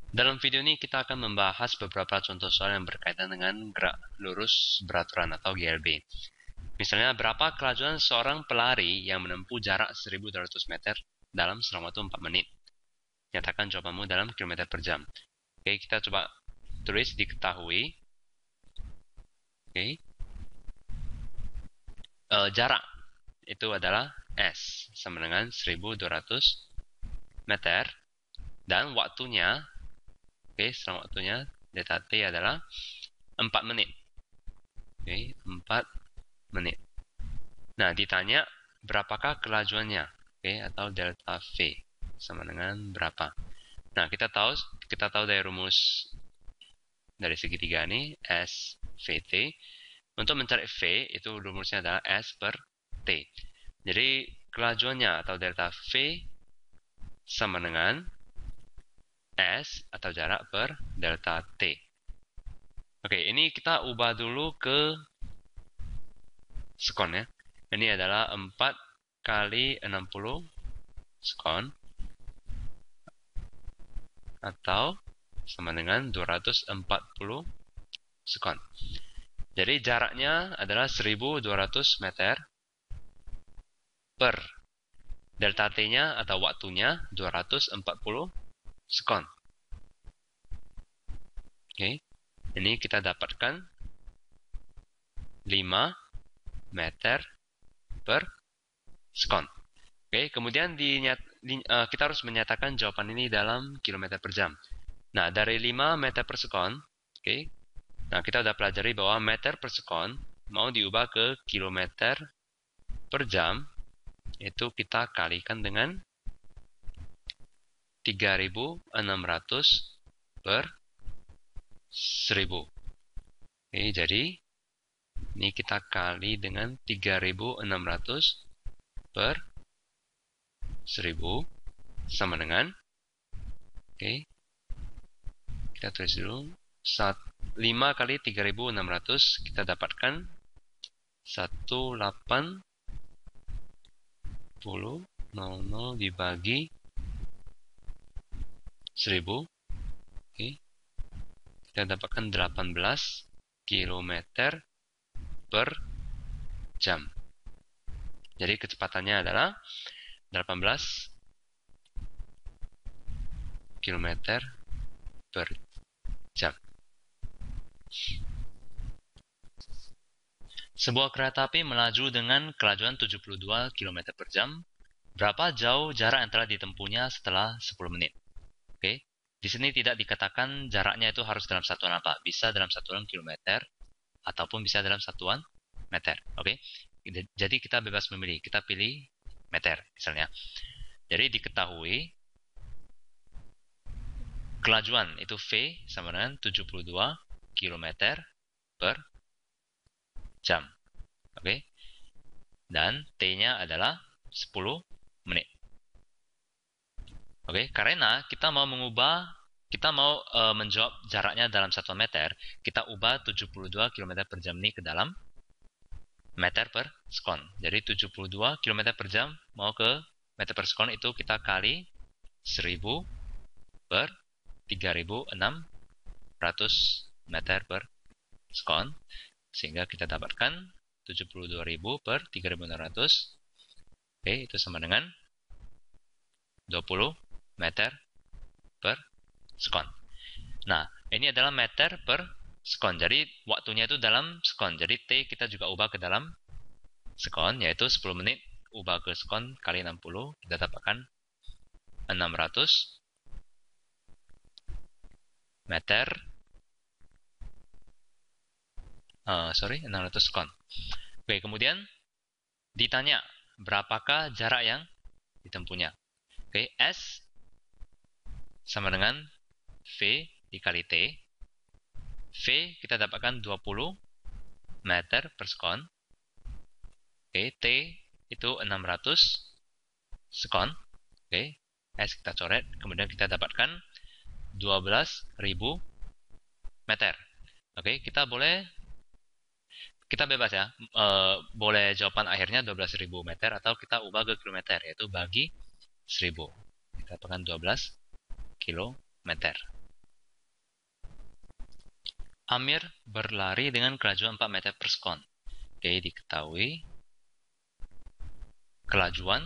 Dalam video ini kita akan membahas beberapa contoh soal yang berkaitan dengan gerak lurus beraturan atau GLB. Misalnya, berapa kelajuan seorang pelari yang menempuh jarak 1.200 meter dalam selama waktu 4 menit? Nyatakan jawabanmu dalam kilometer per jam. Oke, kita coba tulis diketahui. Oke. Jarak itu adalah S sama dengan 1.200 meter dan waktunya, selama waktunya delta T adalah 4 menit. 4 menit. Nah, ditanya berapakah kelajuannya, atau delta V sama dengan berapa. Nah, kita tahu dari rumus dari segitiga ini S VT. Untuk mencari V itu rumusnya adalah S per T. Jadi kelajuannya atau delta V sama dengan S atau jarak per delta T. Oke, ini kita ubah dulu ke sekon ya. Ini adalah 4 kali 60 sekon atau sama dengan 240 sekon. Jadi jaraknya adalah 1.200 meter per delta T-nya atau waktunya 240 sekon. Oke, ini kita dapatkan 5 meter per sekon. Oke, kemudian kita harus menyatakan jawaban ini dalam kilometer per jam. Nah, dari 5 meter per sekon, nah kita sudah pelajari bahwa meter per sekon mau diubah ke kilometer per jam, itu kita kalikan dengan 3.600 per 1.000. Oke, jadi ini kita kali dengan 3.600 per 1.000 sama dengan, kita tulis dulu, 5 kali 3.600 kita dapatkan 180 dibagi 1.000. Kita dapatkan 18 km per jam. Jadi kecepatannya adalah 18 km per jam. Sebuah kereta api melaju dengan kelajuan 72 km per jam. Berapa jauh jarak yang telah ditempuhnya setelah 10 menit? Di sini tidak dikatakan jaraknya itu harus dalam satuan apa. Bisa dalam satuan kilometer ataupun bisa dalam satuan meter. Jadi kita bebas memilih. Kita pilih meter misalnya. Jadi diketahui kelajuan itu V sama dengan 72 km per jam. Dan T-nya adalah 10 menit. Karena kita mau menjawab jaraknya dalam satuan meter, kita ubah 72 km per jam ini ke dalam meter per sekon. Jadi 72 km per jam mau ke meter per sekon itu kita kali 1.000 per 3.600 meter per sekon. Sehingga kita dapatkan 72.000 per 3.600. Itu sama dengan 20 meter per sekon. Nah, ini adalah meter per sekon. Jadi waktunya itu dalam sekon. Jadi T kita juga ubah ke dalam sekon, yaitu 10 menit ubah ke sekon kali 60. Kita dapatkan 600 meter 600 sekon. Kemudian ditanya berapakah jarak yang ditempuhnya. S sama dengan V dikali T. V kita dapatkan 20 meter per sekon. T itu 600 sekon. S kita coret. Kemudian kita dapatkan 12.000 meter. Kita bebas ya. Boleh jawaban akhirnya 12.000 meter atau kita ubah ke kilometer, yaitu bagi 1.000. Kita dapatkan 12 kilometer. Amir berlari dengan kelajuan 4 meter per sekon. Oke, diketahui kelajuan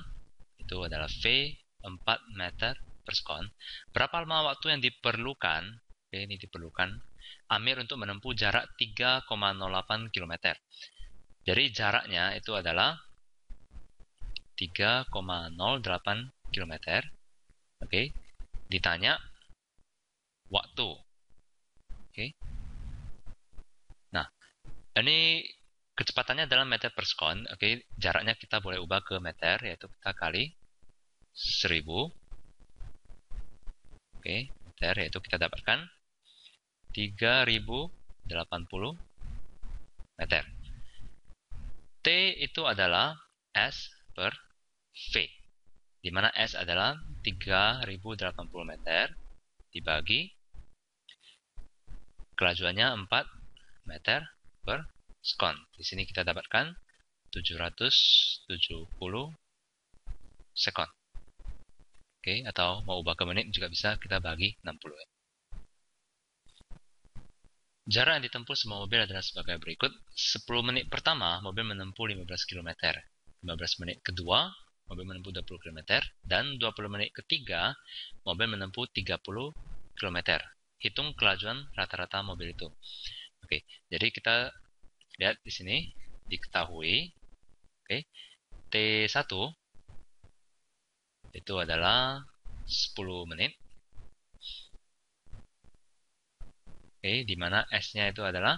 itu adalah V 4 meter per sekon. Berapa lama waktu yang diperlukan? Oke, ini diperlukan Amir untuk menempuh jarak 3,08 km. Jadi jaraknya itu adalah 3,08 km. Oke, ditanya waktu. Oke. Nah, ini kecepatannya dalam meter per sekon. Oke, jaraknya kita boleh ubah ke meter, yaitu kita kali 1000. Oke, meter, yaitu kita dapatkan 3080 meter. T itu adalah S per V, di mana S adalah 3080 meter dibagi kelajuannya 4 meter per sekon. Di sini kita dapatkan 770 sekon. Oke, atau mau ubah ke menit juga bisa, kita bagi 60. Jarak yang ditempuh semua mobil adalah sebagai berikut. 10 menit pertama, mobil menempuh 15 km. 15 menit kedua, mobil menempuh 20 km. Dan 20 menit ketiga, mobil menempuh 30 km. Hitung kelajuan rata-rata mobil itu. Oke, jadi kita lihat di sini, diketahui. Oke, T1 itu adalah 10 menit. Oke, di mana S-nya itu adalah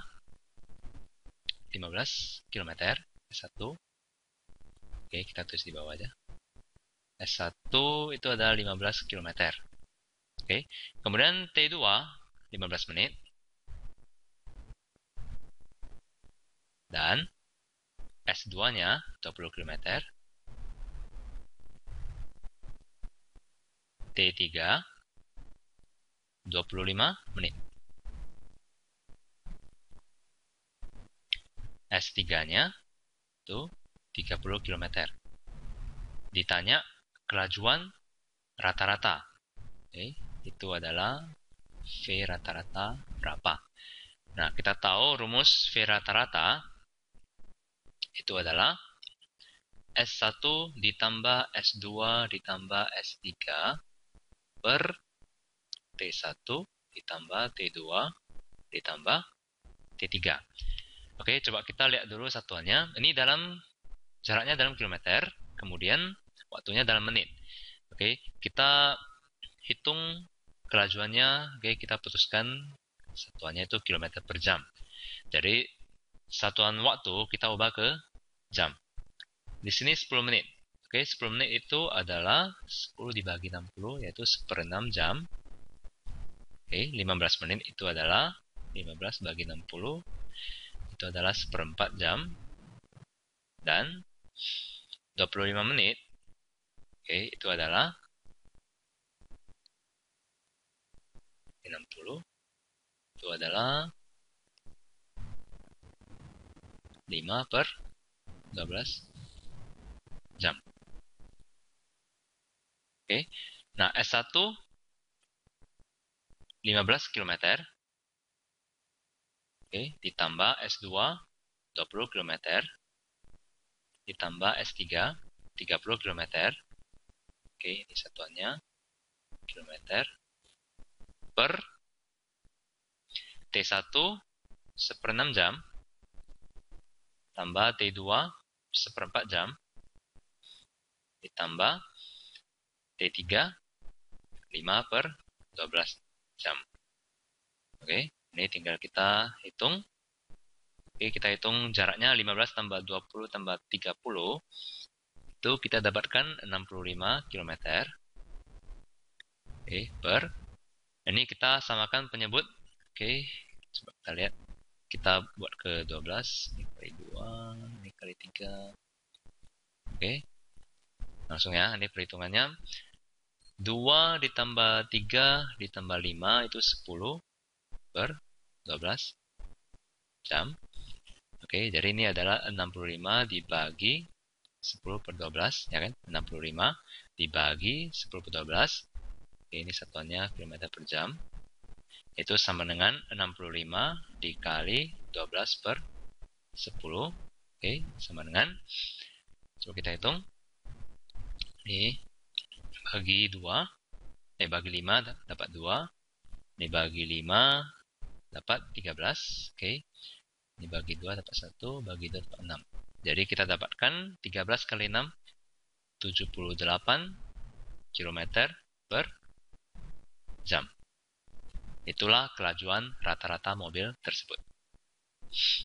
15 km. S1. Oke, kita tulis di bawah aja. S1 itu adalah 15 km. Oke, kemudian T2 15 menit. Dan S2-nya 20 km. T3 25 menit. S3-nya itu 30 km. Ditanya kelajuan rata-rata. Oke, itu adalah V rata-rata berapa. Nah, kita tahu rumus V rata-rata itu adalah S1 ditambah S2 ditambah S3 per T1 ditambah T2 ditambah T3. Oke, coba kita lihat dulu satuannya. Ini jaraknya dalam kilometer, kemudian waktunya dalam menit. Oke, kita hitung kelajuannya. Oke, kita putuskan satuannya itu kilometer per jam. Jadi satuan waktu kita ubah ke jam. Di sini 10 menit. Oke, 10 menit itu adalah 10 dibagi 60, yaitu 1/6 jam. Oke, 15 menit itu adalah 15 bagi 60, itu adalah 1/4 jam. Dan 25 menit, oke, itu adalah 60, itu adalah 5/12 jam. Oke, nah S1 15 km, oke, ditambah S2 20 km, ditambah S3 30 km. Oke, ini satuannya kilometer per T1 1/6 jam tambah T2 1/4 jam ditambah T3 5/12 jam. Oke, ini tinggal kita hitung. Oke, kita hitung jaraknya 15 tambah 20 tambah 30. Itu kita dapatkan 65 km. Oke, ini kita samakan penyebut. Oke, coba kita lihat. Kita buat ke 12, ini kali 2, ini kali 3. Oke, langsung ya, ini perhitungannya. 2 ditambah 3 ditambah 5 itu 10/12 jam. Oke, jadi ini adalah 65 dibagi 10/12, ya kan? 65 dibagi 10/12. Oke, ini satuannya kilometer per jam. Itu sama dengan 65 dikali 12 per 10. Oke, sama dengan, coba kita hitung. Ini bagi 2, bagi 5 dapat 2. Ini bagi 5 dapat 13. Oke. Ini bagi 2 dapat 1, bagi 2 dapat 6. Jadi kita dapatkan 13 kali 6, 78 km per jam. Itulah kelajuan rata-rata mobil tersebut.